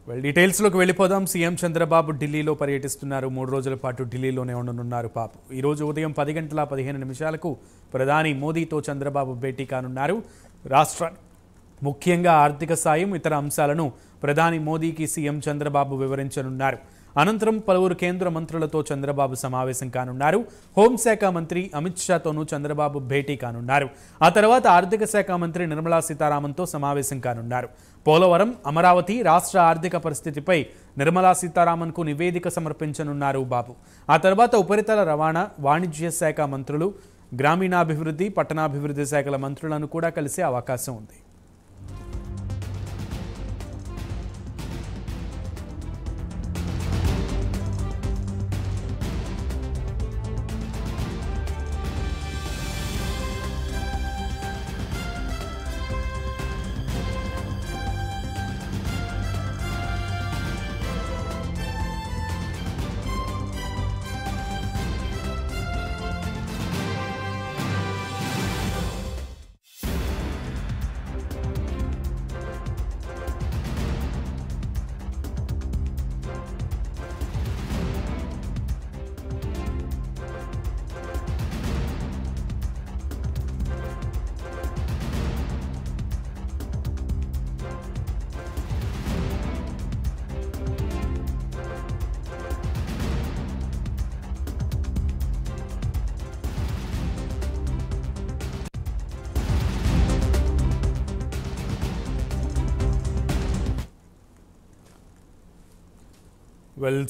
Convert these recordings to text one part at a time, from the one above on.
డీటెయిల్స్లోకి వెళ్ళిపోదాం. సీఎం చంద్రబాబు ఢిల్లీలో పర్యటిస్తున్నారు. 3 రోజుల పాటు ఢిల్లీలోనే ఉండనున్నారు. ఈ రోజు ఉదయం 10:15 ప్రధాని మోదీతో చంద్రబాబు భేటీ కానున్నారు. రాష్ట్ర ముఖ్యంగా ఆర్థిక సాయం, ఇతర అంశాలను ప్రధాని మోదీకి సీఎం చంద్రబాబు వివరించనున్నారు. అనంతరం పలువురు కేంద్ర మంత్రులతో చంద్రబాబు సమావేశం కానున్నారు. హోంశాఖ మంత్రి అమిత్ షాతోనూ చంద్రబాబు భేటీ కానున్నారు. ఆ తర్వాత ఆర్థిక శాఖ మంత్రి నిర్మలా సీతారామన్తో సమావేశం కానున్నారు. పోలవరం, అమరావతి రాష్ట్ర ఆర్థిక పరిస్థితిపై నిర్మలా సీతారామన్కు నివేదిక సమర్పించనున్నారు బాబు. ఆ తర్వాత ఉపరితల రవాణా, వాణిజ్య శాఖ మంత్రులు, గ్రామీణాభివృద్ధి, పట్టణాభివృద్ధి శాఖల మంత్రులను కూడా కలిసే అవకాశం ఉంది.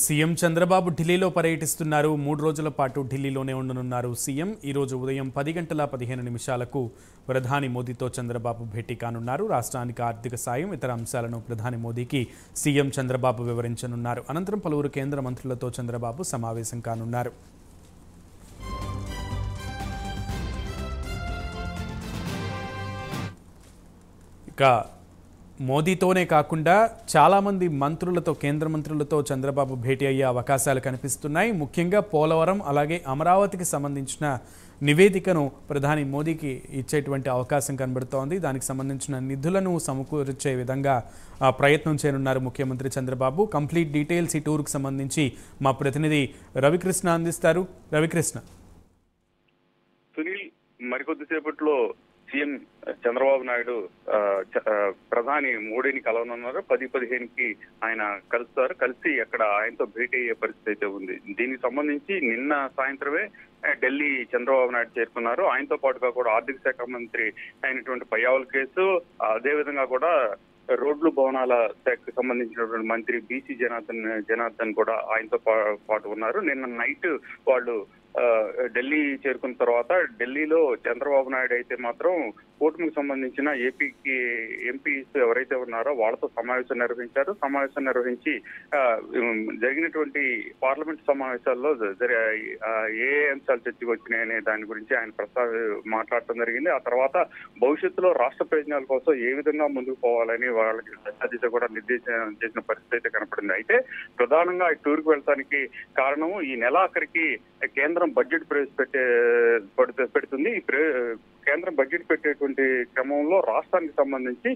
సీఎం చంద్రబాబు ఢిల్లీలో పర్యటిస్తున్నారు. 3 రోజుల పాటు ఢిల్లీలోనే ఉండనున్నారు సీఎం. ఈరోజు ఉదయం 10:15 ప్రధాని మోదీతో చంద్రబాబు భేటీ కానున్నారు. రాష్ట్రానికి ఆర్థిక సాయం, ఇతర అంశాలను ప్రధాని మోదీకి సీఎం చంద్రబాబు వివరించనున్నారు. అనంతరం పలువురు కేంద్ర మంత్రులతో చంద్రబాబు సమావేశం కానున్నారు. మోదీతోనే కాకుండా చాలామంది మంత్రులతో, కేంద్ర మంత్రులతో చంద్రబాబు భేటీ అయ్యే అవకాశాలు కనిపిస్తున్నాయి. ముఖ్యంగా పోలవరం అలాగే అమరావతికి సంబంధించిన నివేదికను ప్రధాని మోదీకి ఇచ్చేటువంటి అవకాశం కనబడుతోంది. దానికి సంబంధించిన నిధులను సమకూర్చే విధంగా ప్రయత్నం చేయనున్నారు ముఖ్యమంత్రి చంద్రబాబు. కంప్లీట్ డీటెయిల్స్ ఈ టూర్కు సంబంధించి మా ప్రతినిధి రవికృష్ణ అందిస్తారు. రవికృష్ణ. సునీల్, మరికొద్దిసేపట్లో సీఎం చంద్రబాబు నాయుడు ప్రధాని మోడీని కలవనున్నారు. 10-15కి ఆయన కలుస్తారు. కలిసి అక్కడ ఆయనతో భేటీ అయ్యే పరిస్థితి అయితే ఉంది. దీనికి సంబంధించి నిన్న సాయంత్రమే ఢిల్లీ చంద్రబాబు నాయుడు చేరుకున్నారు. ఆయనతో పాటుగా కూడా ఆర్థిక శాఖ మంత్రి అయినటువంటి పయ్యావుల కేసు, అదేవిధంగా కూడా రోడ్లు, భవనాల శాఖకు సంబంధించినటువంటి మంత్రి బీసీ జనార్దన్ కూడా ఆయనతో పాటు ఉన్నారు. నిన్న నైట్ వాళ్ళు ఢిల్లీ చేరుకున్న తర్వాత ఢిల్లీలో చంద్రబాబు నాయుడు అయితే మాత్రం కూటమికి సంబంధించిన ఎంపీస్ ఎవరైతే ఉన్నారో వాళ్ళతో సమావేశం నిర్వహించారు. సమావేశం నిర్వహించి జరిగినటువంటి పార్లమెంట్ సమావేశాల్లో ఏ అంశాలు చర్చకు వచ్చినాయనే దాని గురించి ఆయన మాట్లాడటం జరిగింది. ఆ తర్వాత భవిష్యత్తులో రాష్ట్ర ప్రయోజనాల కోసం ఏ విధంగా ముందుకు పోవాలని వాళ్ళకి దిశ కూడా నిర్దేశం చేసిన పరిస్థితి అయితే కనపడింది. అయితే ప్రధానంగా ఈ టూర్కి వెళ్ళడానికి కారణం ఈ నెలాఖరికి కేంద్రం బడ్జెట్ పెడుతుంది. కేంద్రం బడ్జెట్ పెట్టేటువంటి క్రమంలో రాష్ట్రానికి సంబంధించి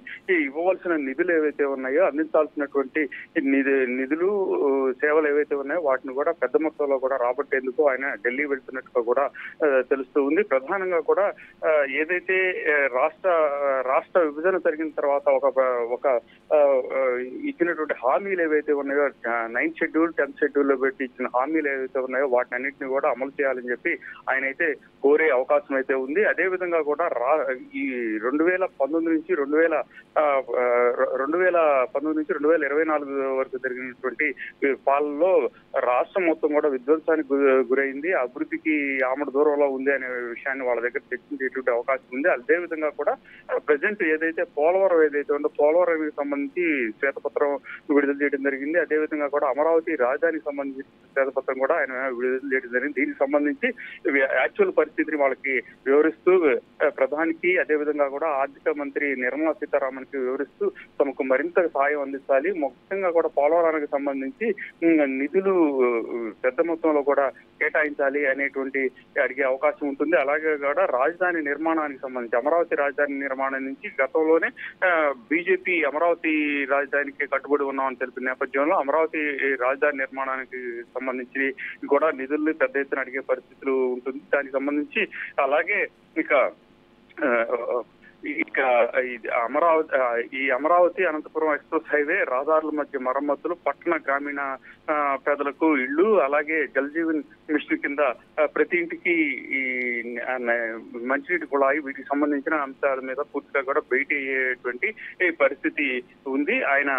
ఇవ్వవలసిన నిధులు ఏవైతే ఉన్నాయో, అందించాల్సినటువంటి నిధులు, సేవలు ఏవైతే ఉన్నాయో వాటిని కూడా పెద్ద మొత్తంలో కూడా రాబట్టేందుకు ఆయన ఢిల్లీ వెళ్తున్నట్టుగా కూడా తెలుస్తూ ఉంది. ప్రధానంగా కూడా ఏదైతే రాష్ట్ర విభజన జరిగిన తర్వాత ఒక ఇచ్చినటువంటి హామీలు ఏవైతే ఉన్నాయో, 9th షెడ్యూల్ 10th షెడ్యూల్లో పెట్టి ఇచ్చిన హామీలు ఏవైతే ఉన్నాయో వాటిని అన్నింటినీ కూడా అమలు చేయాలని చెప్పి ఆయన అయితే కోరే అవకాశం అయితే ఉంది. అదే విధంగా కూడా ఈ 2019 నుంచి 2024 వరకు జరిగినటువంటి పాలనలో రాష్ట్రం మొత్తం కూడా విధ్వంసానికి గురైంది. అభివృద్ధికి ఆమడ దూరంలో ఉంది అనే విషయాన్ని వాళ్ళ దగ్గర చర్చించేటువంటి అవకాశం ఉంది. అదే విధంగా కూడా ప్రజెంట్ ఏదైతే పోలవరం ఏదైతే ఉందో పోలవరానికి సంబంధించి శ్వేతపత్రం విడుదల చేయడం జరిగింది. అదేవిధంగా కూడా అమరావతి రాజధానికి సంబంధించి శ్వేతపత్రం కూడా ఆయన విడుదల చేయడం జరిగింది. దీనికి సంబంధించి యాక్చువల్ పరిస్థితిని వాళ్ళకి వివరిస్తూ ప్రధానికి అదేవిధంగా కూడా ఆర్థిక మంత్రి నిర్మలా సీతారామన్కి వివరిస్తూ తమకు మరింత సాయం అందించాలి, ముఖ్యంగా కూడా పోలవరానికి సంబంధించి నిధులు పెద్ద మొత్తంలో కూడా కేటాయించాలి అనేటువంటి అడిగే అవకాశం ఉంటుంది. అలాగే కూడా రాజధాని నిర్మాణానికి సంబంధించి అమరావతి రాజధాని నిర్మాణం నుంచి గతంలోనే బీజేపీ అమరావతి రాజధానికి కట్టుబడి ఉన్నామని తెలిపిన నేపథ్యంలో అమరావతి రాజధాని నిర్మాణానికి సంబంధించి కూడా నిధుల్ని పెద్ద ఎత్తున అడిగే పరిస్థితులు ఉంటుంది. దానికి సంబంధించి అలాగే అమరావతి అనంతపురం ఎక్స్ప్రెస్ హైవే రహదారుల మధ్య మరమ్మతులు, పట్టణ గ్రామీణ పేదలకు ఇళ్లు, అలాగే జల్ జీవన్ మిషన్ కింద ప్రతి ఇంటికి ఈ మంచినీటి కుళాయి, వీటికి సంబంధించిన అంశాల మీద పూర్తిగా కూడా భేటీ అయ్యేటువంటి పరిస్థితి ఉంది. ఆయన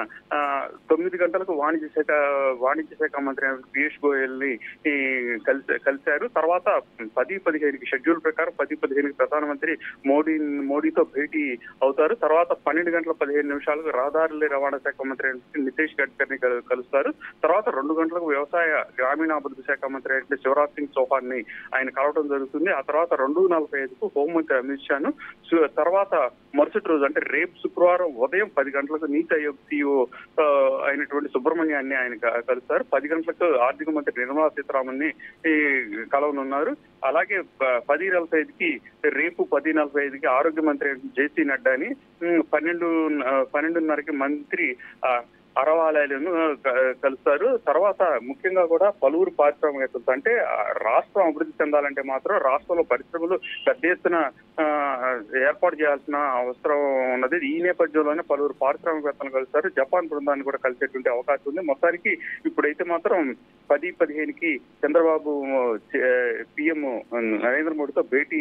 9 గంటలకు వాణిజ్య శాఖ మంత్రి పీయూష్ గోయల్ ని కలిశారు. తర్వాత 10:15కి షెడ్యూల్ ప్రకారం 10:15కి ప్రధానమంత్రి మోడీతో భేటీ అవుతారు. తర్వాత 12:15 రహదారుల రవాణా శాఖ మంత్రి నితేష్ గడ్కర్ని కలుస్తారు. తర్వాత 2 గంటలకు వ్యవసాయ గ్రామీణాభివృద్ధి శాఖ మంత్రి అంటే శివరాజ్ సింగ్ చౌహాన్ ని ఆయన కలవడం జరుగుతుంది. ఆ తర్వాత 2:45కు హోంమంత్రి అమిత్ షాను, తర్వాత మరుసటి రోజు అంటే రేపు శుక్రవారం ఉదయం 10 గంటలకు నీతి ఆయోగ్ CEO అయినటువంటి సుబ్రహ్మణ్యాన్ని ఆయన కలుస్తారు. 10 గంటలకు ఆర్థిక మంత్రి నిర్మలా సీతారామన్ ని కలవనున్నారు. అలాగే 10:45కి రేపు 10:45కి ఆరోగ్య మంత్రి జేసీ నడ్డాని, 12:30కి మంత్రి అరవాలయలను కలుస్తారు. తర్వాత ముఖ్యంగా కూడా పలువురు పారిశ్రామికవేత్తలు అంటే రాష్ట్రం అభివృద్ధి చెందాలంటే మాత్రం రాష్ట్రంలో పరిశ్రమలు పెద్ద ఎత్తున ఏర్పాటు చేయాల్సిన అవసరం ఉన్నది. ఈ నేపథ్యంలోనే పలువురు పారిశ్రామికవేత్తలు కలుస్తారు. జపాన్ బృందాన్ని కూడా కలిసేటువంటి అవకాశం ఉంది. మొత్తానికి ఇప్పుడైతే మాత్రం 10:15కి చంద్రబాబు PM నరేంద్ర మోడీతో భేటీ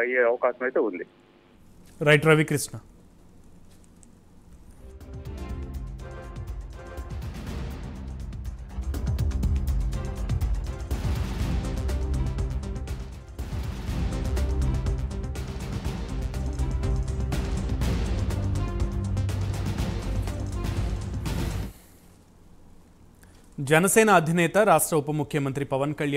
అయ్యే అవకాశం అయితే ఉంది. రైట్ రవికృష్ణ. జనసేన అధినేత రాష్ట్ర ఉప ముఖ్యమంత్రి పవన్ కళ్యాణ్